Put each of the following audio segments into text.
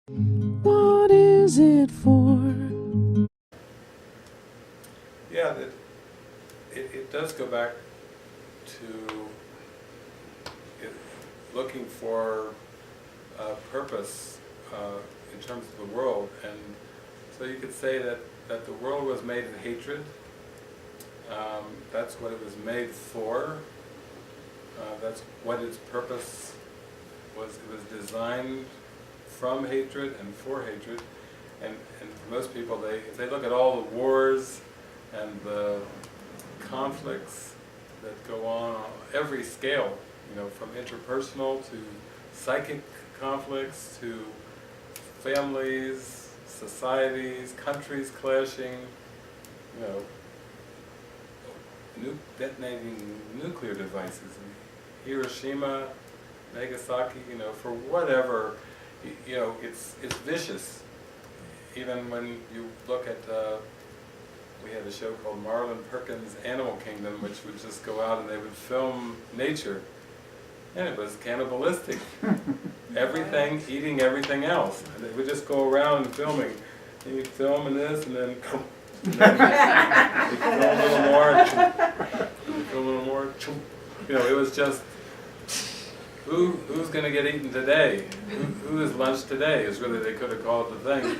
What is it for? Yeah, it does go back to looking for purpose in terms of the world. And so you could say that the world was made in hatred. That's what it was made for. That's what its purpose was. It was designed from hatred and for hatred. And for most people, if they look at all the wars and the conflicts that go on every scale, from interpersonal to psychic conflicts to families, societies, countries clashing, detonating nuclear devices in Hiroshima, Nagasaki, for whatever, it's vicious. Even when you look at, we had a show called Marlon Perkins' Animal Kingdom, which would just go out and they would film nature, and it was cannibalistic. Everything eating everything else. And they would just go around filming. And you'd film in this, and then they'd film a little more, they'd film a little more. It was just, who's going to get eaten today? Who is lunch today? Is really, they could have called it the thing.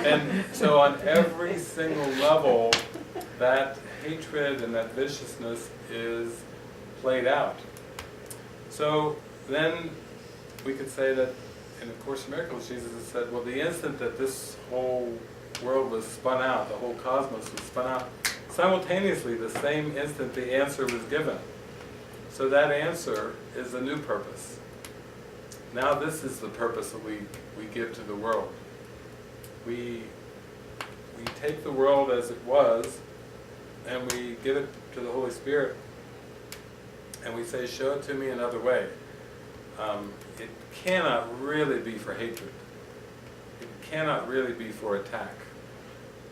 And so on every single level, that hatred and that viciousness is played out. So then we could say that in the Course in Miracles, Jesus has said, well, the instant that this whole world was spun out, the whole cosmos was spun out, simultaneously, the same instant the answer was given. So that answer is a new purpose. Now this is the purpose that we give to the world. We take the world as it was, and we give it to the Holy Spirit, and we say, show it to me another way. It cannot really be for hatred. It cannot really be for attack.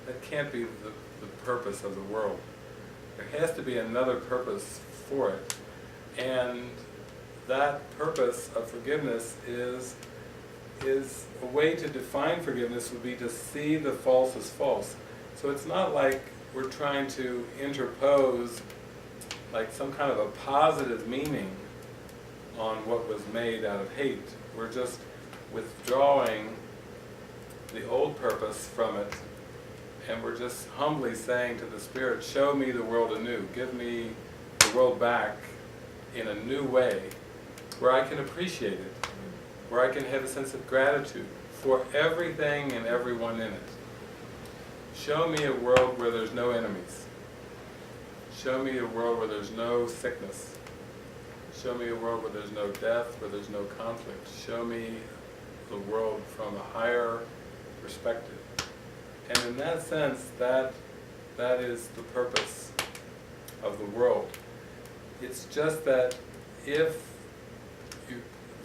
That can't be the purpose of the world. There has to be another purpose for it. And that purpose of forgiveness is a way to define forgiveness would be to see the false as false. So it's not like we're trying to interpose like some kind of a positive meaning on what was made out of hate. We're just withdrawing the old purpose from it, and we're just humbly saying to the Spirit, show me the world anew, give me the world back in a new way, where I can appreciate it, where I can have a sense of gratitude for everything and everyone in it. Show me a world where there's no enemies. Show me a world where there's no sickness. Show me a world where there's no death, where there's no conflict. Show me the world from a higher perspective. And in that sense, that is the purpose of the world. It's just that if you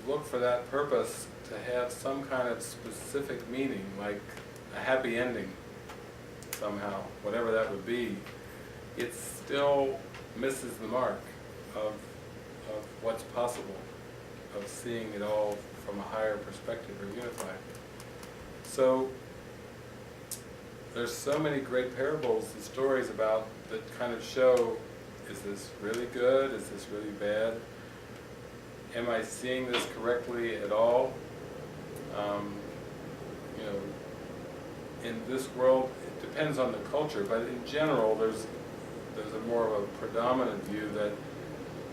look for that purpose to have some kind of specific meaning, like a happy ending somehow, whatever that would be, it still misses the mark of what's possible, of seeing it all from a higher perspective or unified. So there's so many great parables and stories about that kind of show, is this really good? Is this really bad? Am I seeing this correctly at all? In this world, it depends on the culture, but in general, there's a more of a predominant view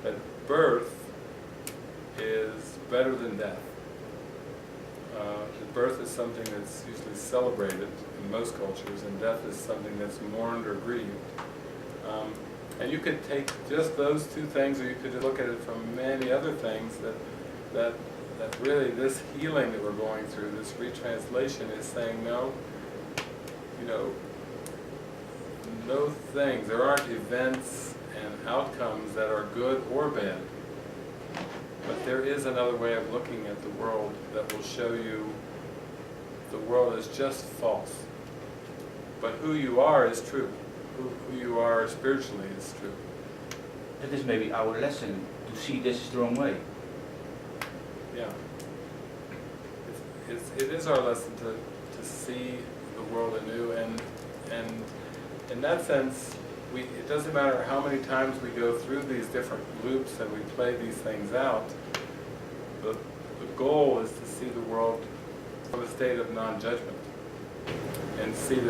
that birth is better than death. The birth is something that's usually celebrated in most cultures, and death is something that's mourned or grieved. And you could take just those two things, or you could look at it from many other things, that really this healing that we're going through, this retranslation, is saying no, no things, there aren't events and outcomes that are good or bad. But there is another way of looking at the world that will show you the world is just false. But who you are is true. Who you are spiritually is true. That is maybe our lesson, to see this is the wrong way. Yeah. it is our lesson to see the world anew, and in that sense, it doesn't matter how many times we go through these different loops and we play these things out, the goal is to see the world from a state of non-judgment, and see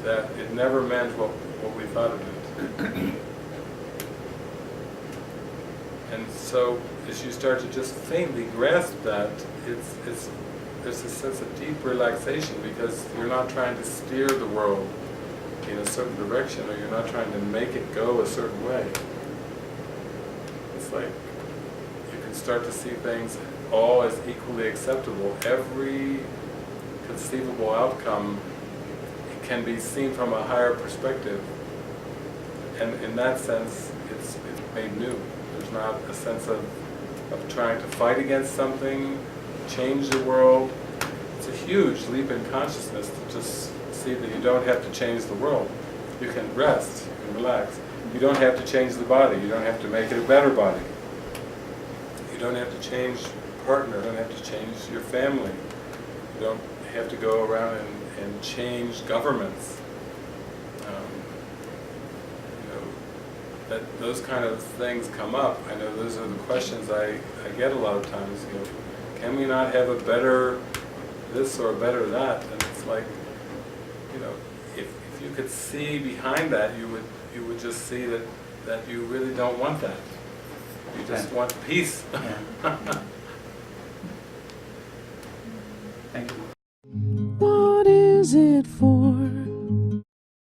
that it never meant what we thought it meant. And so, as you start to just faintly grasp that, there's a sense of deep relaxation, because you're not trying to steer the world in a certain direction, or you're not trying to make it go a certain way. It's like you can start to see things all as equally acceptable. Every conceivable outcome can be seen from a higher perspective, and in that sense, it's made new. There's not a sense of trying to fight against something, change the world. It's a huge leap in consciousness to just see that you don't have to change the world. You can rest, you can relax. You don't have to change the body. You don't have to make it a better body. You don't have to change your partner. You don't have to change your family. You don't have to go around and change governments. That those kind of things come up. I know those are the questions I get a lot of times. Can we not have a better this or a better that? And it's like, if you could see behind that, you would just see that you really don't want that. You just want peace. Yeah. Thank you. What is it for?